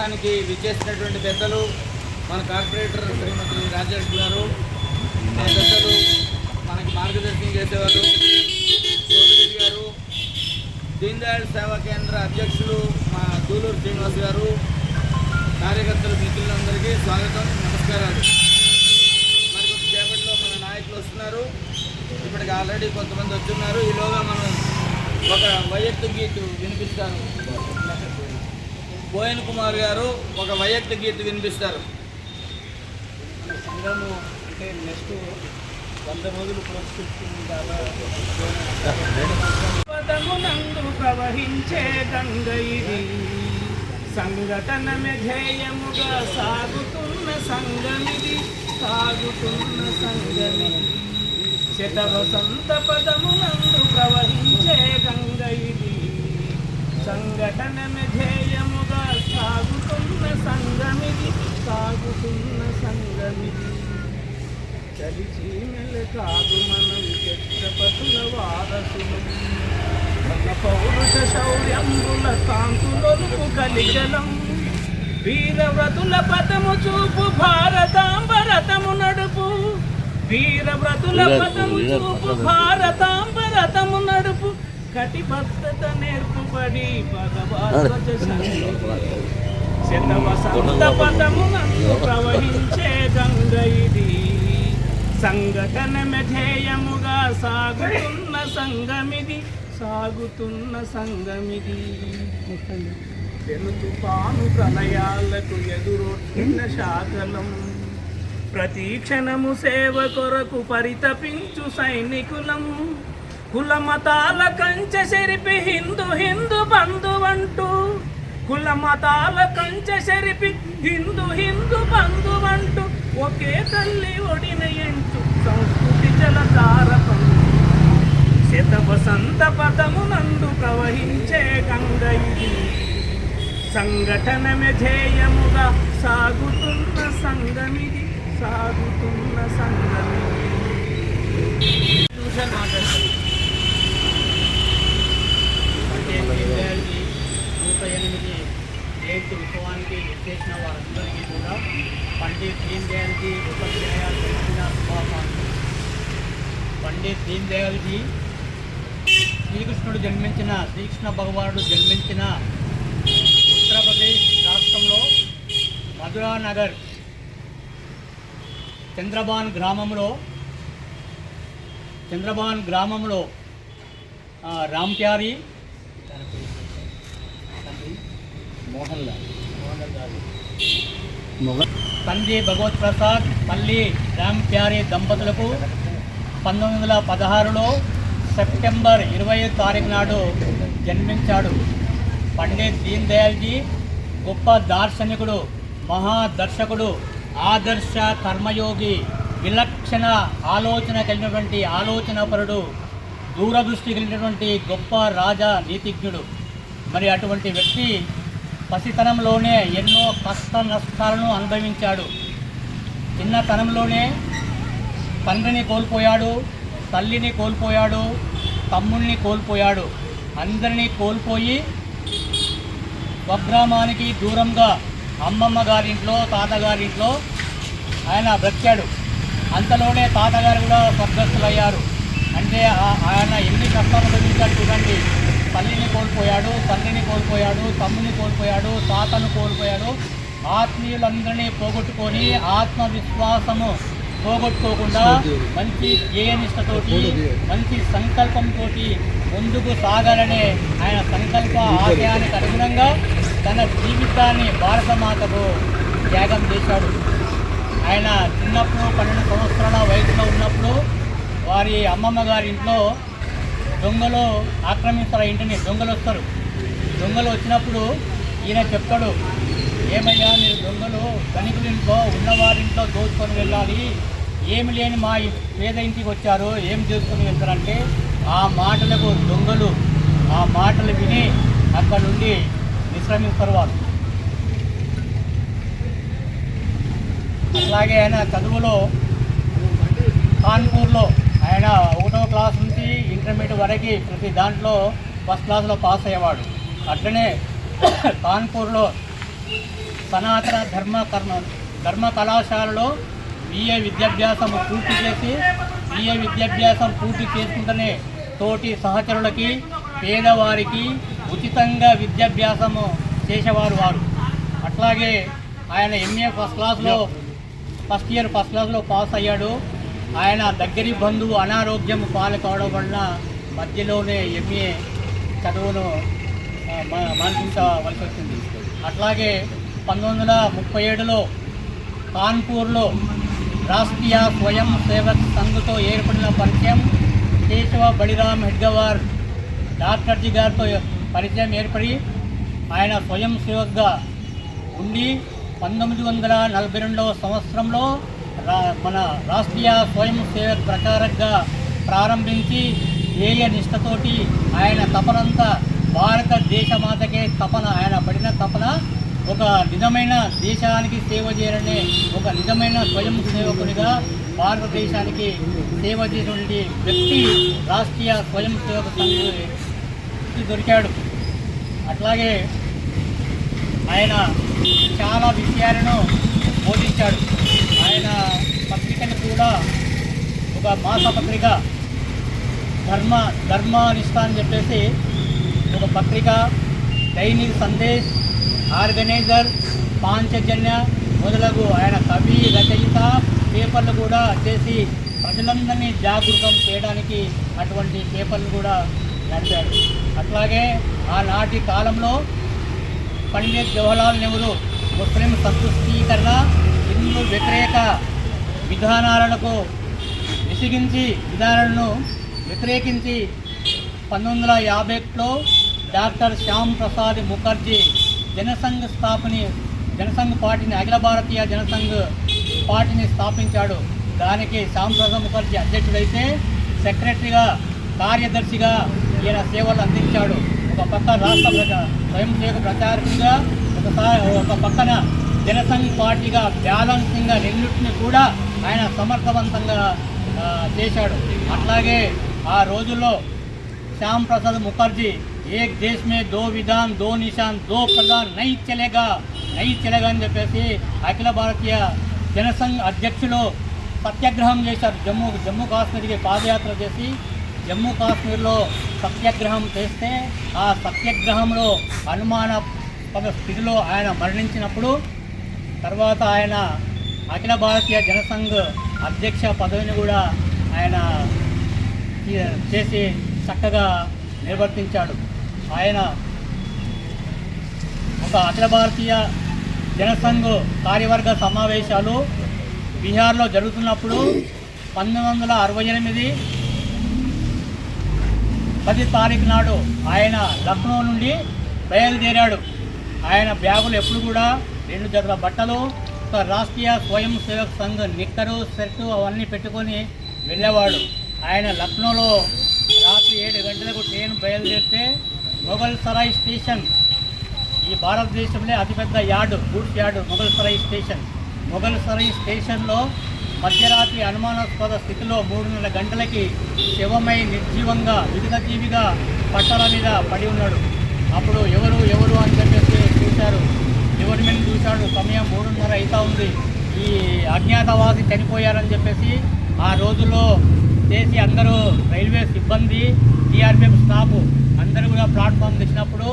విగ్రహానికి విచ్చేసినటువంటి పెద్దలు, మన కార్పొరేటర్ శ్రీమతి రాజేష్ గారు, మన పెద్దలు, మనకి మార్గదర్శనం చేసేవాళ్ళు సోదరెడ్డి గారు, దీన్ దయాళ్ సేవా కేంద్ర అధ్యక్షులు మా దూలూరు శ్రీనివాస్ గారు, కార్యకర్తలు, మిత్రులందరికీ స్వాగతం, నమస్కారాలు. మరి కొద్దిసేపట్లో మన నాయకులు వస్తున్నారు. ఇప్పటికి ఆల్రెడీ కొంతమంది వచ్చున్నారు. ఈలోగా మనం ఒక వైయక్తిక గీతు వినిపిస్తారు. బోయన్ కుమార్ గారు ఒక వైయక్తిక గీతు వినిపిస్తారు. మన సంఘము అంటే నెక్స్ట్ 100 రోజులు పురస్కరించింది పదమునందు ప్రవహించే గంగ ఇది, సంఘటనమే ధ్యేయముగా సాగుతున్న సంగమిది, సాగుతున్న సంగమిది. శతవసంత పదమునందు ప్రవహించే గంగ ఇది, సంఘటనమే ధ్యేయముగా సాగుతున్న సంగమిది, సాగుతున్న సంగమిది. చలిచీమెల కాదు మనం ఛత్రపతుల వారసులు, మన పౌరుష శౌర్యంబుల కాంతులొలుపు కలిజలం, వీరవ్రతుల పదము చూపు భారతాంబరతము నడుపు, వీరవ్రతుల పదము చూపు భారతాంబరతము నడుపు, కటిబద్ధత నేర్పుబడి భగవద్వచ శతవసంత పదమునందు ప్రవహించే గంగ ఇది, సంఘటనమే ధ్యేయముగా సాగుతున్న సంగమిది, సాగుతున్న సంగమిది. తుఫాను ప్రళయాలకు ఎదురొట్టిన శాకలం, ప్రతి క్షణము సేవ కొరకు పరితపించు సైనికులం, కుల మతాల కంచె చెరిపి హిందూ హిందూ బంధువంటూ, కుల మతాల కంచె చెరిపి హిందూ హిందూ బంధువంటూ, ఒకే తల్లి ఒడిన ఎంచు సంస్కృతి జలధారకం. శతవసంత పదమునందు ప్రవహించే గంగ ఇది, సంఘటనమే ధ్యేయముగా సాగుతున్న సంగమిది, సాగుతున్న సంగమిది. పండిత్ 108 జయంతి ఉత్సవానికి చేసిన వారందరికీ కూడా పండిత్ దీన్ దయాల్జీ ఉపాధ్యాయ జన్మదిన శుభాకాంక్షలు. పండిత్ దీన్ దయాల్జీ శ్రీకృష్ణ భగవానుడు జన్మించిన ఉత్తరప్రదేశ్ రాష్ట్రంలో మధురానగర్ చంద్రబాన్ గ్రామంలో రామ్ ప్యారీ మోహన్ లాల్ తండ్రి భగవత్ ప్రసాద్ పల్లి రామ్ ప్యారీ దంపతులకు 1916లో సెప్టెంబర్ 20వ తారీఖు నాడు జన్మించాడు. పండిత్ దీన్ దయాల్జీ గొప్ప దార్శనికుడు, మహాదర్శకుడు, ఆదర్శ కర్మయోగి, విలక్షణ ఆలోచన కలిగినటువంటి ఆలోచనాపరుడు, దూరదృష్టి కలిగినటువంటి గొప్ప రాజా నీతిజ్ఞుడు. మరి అటువంటి వ్యక్తి పసితనంలోనే ఎన్నో కష్ట నష్టాలను అనుభవించాడు. చిన్నతనంలోనే తండ్రిని కోల్పోయాడు, తల్లిని కోల్పోయాడు, తమ్ముడిని కోల్పోయాడు. అందరినీ కోల్పోయి స్వగ్రామానికి దూరంగా అమ్మమ్మ గారింట్లో, తాతగారింట్లో ఆయన బ్రతికాడు. అంతలోనే తాతగారు కూడా స్వర్గస్థులయ్యారు. అంటే ఆయన ఎన్ని కష్టాలు అనుభవించాడు చూడండి. తల్లిని కోల్పోయాడు, తండ్రిని కోల్పోయాడు, తమ్ముని కోల్పోయాడు, తాతను కోల్పోయాడు. ఆత్మీయులందరినీ పోగొట్టుకొని ఆత్మవిశ్వాసము పోగొట్టుకోకుండా మంచి ధ్యేయనిష్టతోటి, మంచి సంకల్పంతో ముందుకు సాగాలనే ఆయన సంకల్ప ఆశయానికి అనుగుణంగా తన జీవితాన్ని భారతమాతకు త్యాగం చేశాడు. ఆయన చిన్నప్పుడు 12 సంవత్సరాల వయసులో ఉన్నప్పుడు వారి అమ్మమ్మ గారి ఇంట్లో దొంగలు ఆక్రమిస్తారు. ఇంటిని దొంగలు వస్తారు. దొంగలు వచ్చినప్పుడు ఈయన చెప్తాడు, ఏమయ్యా మీరు దొంగలు ధనికులింట్లో ఉన్నవారింట్లో దోచుకొని వెళ్ళాలి, ఏమి లేని మా పేద ఇంటికి వచ్చారు, ఏం చేసుకొని వెళ్తారంటే ఆ మాటలకు దొంగలు ఆ మాటలు విని అక్కడ నుండి విశ్రమిస్తారు వారు. అట్లాగే ఆయన చదువులో కాన్పూర్లో ఆయన 1వ క్లాస్ నుంచి ఇంటర్మీడియట్ వరకు ప్రతి దాంట్లో ఫస్ట్ క్లాస్లో పాస్ అయ్యేవాడు. అట్లనే కాన్పూర్లో సనాతన ధర్మ కళాశాలలో BA విద్యాభ్యాసం పూర్తి చేసి BA విద్యాభ్యాసం పూర్తి చేసుకుంటూనే తోటి సహచరులకి పేదవారికి ఉచితంగా విద్యాభ్యాసము చేసేవారు వారు. అట్లాగే ఆయన MA ఫస్ట్ క్లాస్లో పాస్ అయ్యాడు. ఆయన దగ్గరి బంధువు అనారోగ్యం పాలు కావడం వలన మధ్యలోనే MA చదువును మాన్పించవలసి వచ్చింది. అట్లాగే 1937లో కాన్పూర్లో రాష్ట్రీయ స్వయం సేవక్ సంఘ్తో ఏర్పడిన పరిచయం కేశవ బళిరామ్ హెడ్గవార్ డాక్టర్జీ గారితో పరిచయం ఏర్పడి ఆయన స్వయం సేవక్గా ఉండి 1942వ సంవత్సరంలో మన రాష్ట్రీయ స్వయం సేవక్ ప్రచారకగా ప్రారంభించి ధ్యేయ నిష్ఠతోటి ఆయన తపనంతా భారతదేశమాతకే తపన, ఆయన పడిన తపన ఒక నిజమైన దేశానికి సేవ చేయాలనే ఒక నిజమైన స్వయం సేవకునిగా భారతదేశానికి సేవ చేసినటువంటి వ్యక్తి రాష్ట్రీయ స్వయం సేవక సంఘకి దొరికాడు. అట్లాగే ఆయన చాలా విషయాలను బోధించాడు. ఆయన పత్రికను కూడా ఒక మాసపత్రిక ధర్మనిష్ట అని చెప్పేసి ఒక పత్రిక, దైనిక్ సందేశ్, ఆర్గనైజర్, పాంచజన్య మొదలగు ఆయన కవి రచయిత పేపర్లు కూడా చేసి ప్రజలందరినీ జాగృతం చేయడానికి అటువంటి పేపర్లు కూడా నడిపాడు. అట్లాగే ఆనాటి కాలంలో పండిత్ జవహర్లాల్ నెహ్రూ ముస్లిం సంతుష్టీకరణ, హిందూ వ్యతిరేక విధానాలకు విధానాలను వ్యతిరేకించి 1951లో డాక్టర్ శ్యామ్ ప్రసాద్ ముఖర్జీ జనసంఘ్ పార్టీని, అఖిల భారతీయ జనసంఘ్ పార్టీని స్థాపించాడు. దానికి శ్యామ్ ప్రసాద్ ముఖర్జీ అధ్యక్షుడైతే సెక్రటరీగా, కార్యదర్శిగా ఈయన సేవలు అందించాడు. ఒక పక్క రాష్ట్ర స్వయం సేవక ప్రచారకుడిగా, ఒక పక్కన జనసంఘ్ పార్టీగా బ్యాలెన్సింగ్గా రెండింటిని కూడా ఆయన సమర్థవంతంగా చేశాడు. అట్లాగే ఆ రోజుల్లో శ్యామ్ ప్రసాద్ ముఖర్జీ ఏక్ దేశ్ మే దో విధాన్ దో నిషాన్ దో ప్రధాన్ నై చలేగా అని చెప్పేసి అఖిల భారతీయ జనసంఘ్ అధ్యక్షులు సత్యాగ్రహం చేశారు. జమ్మూ కాశ్మీర్కి పాదయాత్ర చేసి జమ్మూ కాశ్మీర్లో సత్యాగ్రహం చేస్తే ఆ సత్యాగ్రహంలో అనుమానాస్పద స్థితిలో ఆయన మరణించినప్పుడు తర్వాత ఆయన అఖిల భారతీయ జనసంఘ్ అధ్యక్ష పదవిని కూడా ఆయన చేసి చక్కగా నిర్వర్తించాడు. ఆయన ఒక అఖిల భారతీయ జనసంఘ్ కార్యవర్గ సమావేశాలు బీహార్లో జరుగుతున్నప్పుడు 1968 10 తారీఖు నాడు ఆయన లక్నో నుండి బయలుదేరాడు. ఆయన బ్యాగులు ఎప్పుడు కూడా 2 జతల బట్టలు, ఒక రాష్ట్రీయ స్వయం సేవక్ సంఘ్ నిక్కరు, షర్టు అవన్నీ పెట్టుకొని వెళ్ళేవాడు. ఆయన లక్నోలో రాత్రి 7 గంటలకు ట్రైన్ బయలుదేరితే మొఘల్ సరాయ్ స్టేషన్, ఈ భారతదేశంలో అతిపెద్ద yard, goods yard Mughal Sarai స్టేషన్లో మధ్యరాత్రి అనుమానాస్పద స్థితిలో 3:30 గంటలకి శవమై నిర్జీవంగా విగతజీవిగా పట్టాల మీద పడి ఉన్నాడు. అప్పుడు ఎవరు అని చెప్పేసి చూశారు. ఎవరి మీద చూశాడు, సమయం 3:30 అవుతా ఉంది, ఈ అజ్ఞాతవాసి చనిపోయారని చెప్పేసి ఆ రోజుల్లో చేసి అందరూ రైల్వే సిబ్బంది, TRPF స్టాఫ్ అందరూ కూడా ప్లాట్ఫామ్ తెచ్చినప్పుడు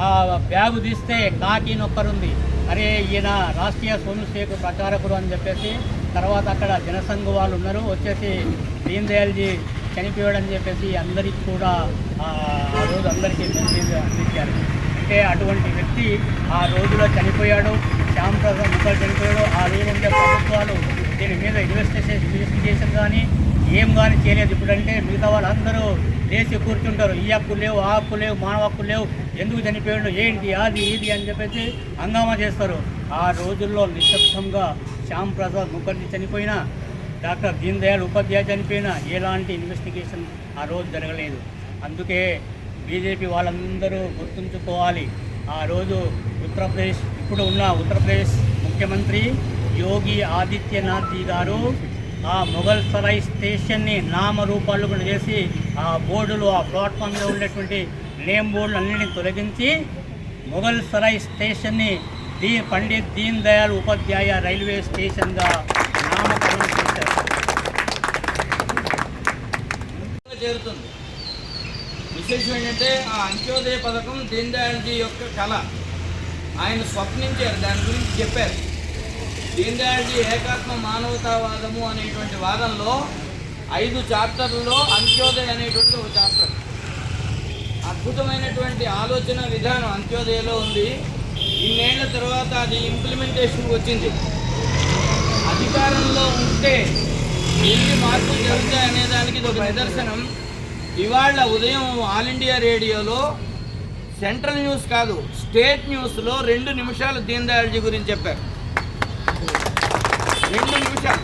ఆ బ్యాగు తీస్తే కాకి నొక్కరుంది. అరే ఈయన రాష్ట్రీయ స్వయం సేవక ప్రచారకుడు అని చెప్పేసి తర్వాత అక్కడ జనసంఘ్ వాళ్ళు ఉన్నారు, వచ్చేసి దీన్ దయాల్జీ చనిపోయాడని చెప్పేసి అందరికీ కూడా ఆ రోజు అందరికీ మెసేజ్ అందించారు. అంటే అటువంటి వ్యక్తి ఆ రోజులో చనిపోయాడు, శ్యామ్ ప్రసాద్ ముఖర్జీ చనిపోయాడు. ఆ రోజు ఉండే ప్రభుత్వాలు దీని మీద ఇన్వెస్టిగేషన్ కానీ ఏం కానీ చేయలేదు. ఇప్పుడంటే మిగతా వాళ్ళందరూ లేచి కూర్చుంటారు, ఈ హక్కు లేవు, ఆ హక్కు లేవు, మానవ హక్కు లేవు, ఎందుకు చనిపోయాడు, ఏంటి అది ఇది అని చెప్పేసి హంగామా చేస్తారు. ఆ రోజుల్లో నిశ్శబ్దంగా శ్యామ్ ప్రసాద్ ముఖర్జీ చనిపోయినా, డాక్టర్ దీన్ దయాళ్ ఉపాధ్యాయ చనిపోయినా ఎలాంటి ఇన్వెస్టిగేషన్ ఆ రోజు జరగలేదు. అందుకే బీజేపీ వాళ్ళందరూ గుర్తుంచుకోవాలి. ఆ రోజు ఇప్పుడు ఉన్న ఉత్తరప్రదేశ్ ముఖ్యమంత్రి యోగి ఆదిత్యనాథ్ గారు ఆ మొఘల్ సరాయ్ స్టేషన్ని నామరూపాలు కూడా చేసి ఆ బోర్డులు, ఆ ప్లాట్ఫామ్ మీద ఉండేటువంటి నేమ్ బోర్డులు అన్నింటినీ తొలగించి మొఘల్ సరాయ్ స్టేషన్ని పండిత్ దీన్ దయాళ్ ఉపాధ్యాయ రైల్వే స్టేషన్గా నామకరణం చేశారు. చేరుతుంది. విశేషం ఏంటంటే ఆ అంత్యోదయ పథకం దీన్ దయాళ్జీ యొక్క కళ, ఆయన స్వప్నించారు, దాని గురించి చెప్పారు. దీన్ దయాళ్జీ ఏకాత్మ మానవతావాదము అనేటువంటి వాదంలో 5 చాప్టర్లలో అంత్యోదయ అనేటువంటి ఒక చాప్టర్. అద్భుతమైనటువంటి ఆలోచన విధానం అంత్యోదయలో ఉంది. ఇన్నేళ్ల తర్వాత అది ఇంప్లిమెంటేషన్కి వచ్చింది. అధికారంలో ఉంటే ఎన్ని మార్పులు జరుగుతాయి అనే దానికి ఇది ఒక నిదర్శనం. ఇవాళ ఉదయం ఆల్ ఇండియా రేడియోలో సెంట్రల్ న్యూస్ కాదు, స్టేట్ న్యూస్లో 2 నిమిషాలు దీన్ దయాళ్జీ గురించి చెప్పారు. 2 నిమిషాలు.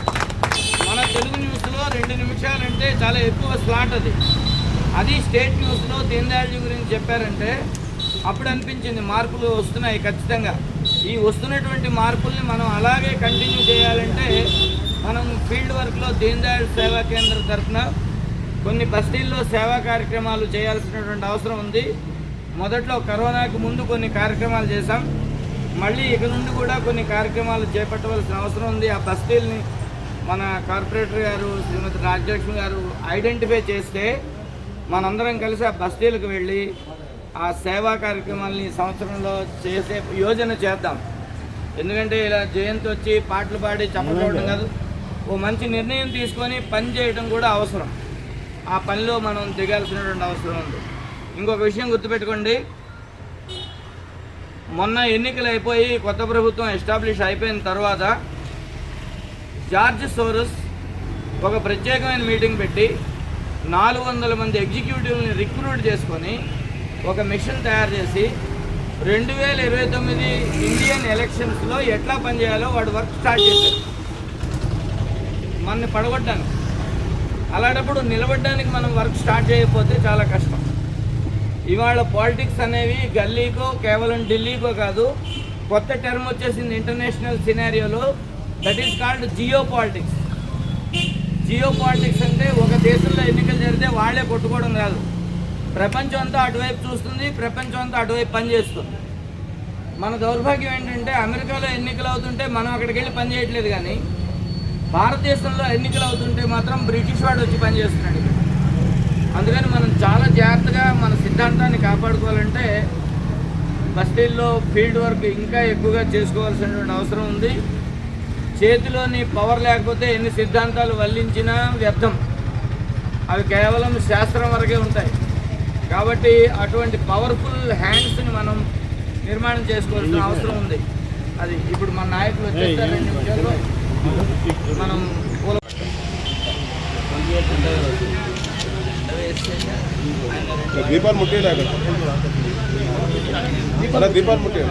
మన తెలుగు న్యూస్లో 2 నిమిషాలు అంటే చాలా ఎక్కువ స్లాట్ అది స్టేట్ న్యూస్లో దీన్ దయాళ్జీ గురించి చెప్పారంటే అప్పుడు అనిపించింది మార్పులు వస్తున్నాయి ఖచ్చితంగా. ఈ వస్తున్నటువంటి మార్పుల్ని మనం అలాగే కంటిన్యూ చేయాలంటే మనం ఫీల్డ్ వర్క్లో దీన్ దయాళ్ సేవా కేంద్రం తరఫున కొన్ని బస్తీల్లో సేవా కార్యక్రమాలు చేయాల్సినటువంటి అవసరం ఉంది. మొదట్లో కరోనాకు ముందు కొన్ని కార్యక్రమాలు చేశాం. మళ్ళీ ఇక నుండి కూడా కొన్ని కార్యక్రమాలు చేపట్టవలసిన అవసరం ఉంది. ఆ బస్తీల్ని మన కార్పొరేటర్ గారు శ్రీమతి రాజ్యలక్ష్మి గారు ఐడెంటిఫై చేస్తే మనందరం కలిసి ఆ బస్తీలకు వెళ్ళి ఆ సేవా కార్యక్రమాలని సంవత్సరంలో చేసే యోజన చేద్దాం. ఎందుకంటే ఇలా జయంతి వచ్చి పాటలు పాడి చెప్పడం కాదు, ఓ మంచి నిర్ణయం తీసుకొని పని చేయడం కూడా అవసరం. ఆ పనిలో మనం దిగాల్సినటువంటి అవసరం ఉంది. ఇంకొక విషయం గుర్తుపెట్టుకోండి, మొన్న ఎన్నికలు అయిపోయి కొత్త ప్రభుత్వం ఎస్టాబ్లిష్ అయిపోయిన తర్వాత జార్జ్ సోరస్ ఒక ప్రత్యేకమైన మీటింగ్ పెట్టి 400 మంది ఎగ్జిక్యూటివ్ని రిక్రూట్ చేసుకొని ఒక మిషన్ తయారు చేసి 2029 ఇండియన్ ఎలక్షన్స్లో ఎట్లా పనిచేయాలో వాడు వర్క్ స్టార్ట్ చేశారు. మనని పడగొట్టడానికి. అలాంటప్పుడు నిలబడడానికి మనం వర్క్ స్టార్ట్ చేయకపోతే చాలా కష్టం. ఇవాళ పాలిటిక్స్ అనేవి గల్లీకో కేవలం ఢిల్లీకో కాదు, కొత్త టర్మ్ వచ్చేసింది ఇంటర్నేషనల్ సినారియోలో, that is called geopolitics. Geopolitics అంటే ఒక దేశంలో ఎన్నికలు జరిగితే వాళ్ళే కొట్టుకోవడం కాదు, ప్రపంచం అంతా అటువైపు చూస్తుంది, ప్రపంచం అంతా అటువైపు పనిచేస్తుంది. మన దౌర్భాగ్యం ఏంటంటే అమెరికాలో ఎన్నికలు అవుతుంటే మనం అక్కడికి వెళ్ళి పని చేయట్లేదు, కానీ భారతదేశంలో ఎన్నికలు అవుతుంటే మాత్రం బ్రిటిష్ వాడు వచ్చి పనిచేస్తున్నాడు. అందుకని మనం చాలా జాగ్రత్తగా మన సిద్ధాంతాన్ని కాపాడుకోవాలంటే బస్తీల్లో ఫీల్డ్ వర్క్ ఇంకా ఎక్కువగా చేసుకోవాల్సినటువంటి అవసరం ఉంది. చేతిలోని పవర్ లేకపోతే ఎన్ని సిద్ధాంతాలు వల్లించినా వ్యర్థం, అవి కేవలం శాస్త్రం వరకే ఉంటాయి. కాబట్టి అటువంటి పవర్ఫుల్ హ్యాండ్స్ని మనం నిర్మాణం చేసుకోవాల్సిన అవసరం ఉంది. అది ఇప్పుడు మన నాయకులు వచ్చేస్తారు 2 నిమిషాల్లో మనం దీపాలు ముట్టిలే దీపాలు ముట్టి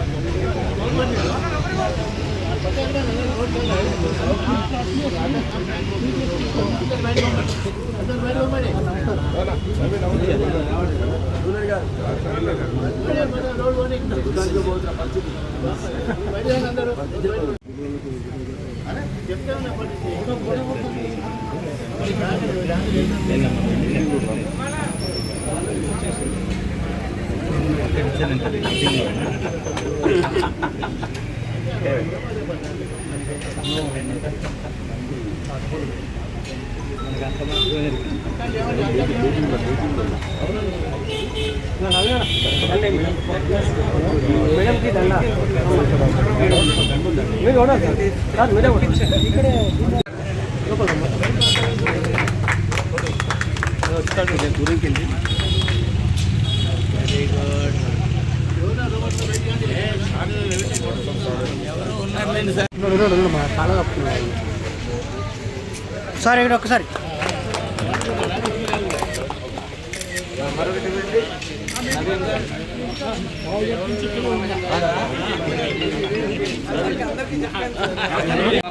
సార్ ఇక్కడ ఒక్కసారి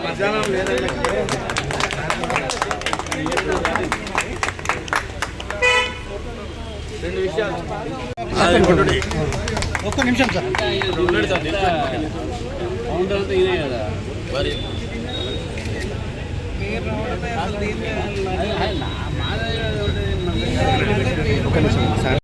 మధ్యాహ్నం లేదండి. రెండు విషయాలు ఒక్క నిమిషం సార్. ఒక నిమిషం సార్.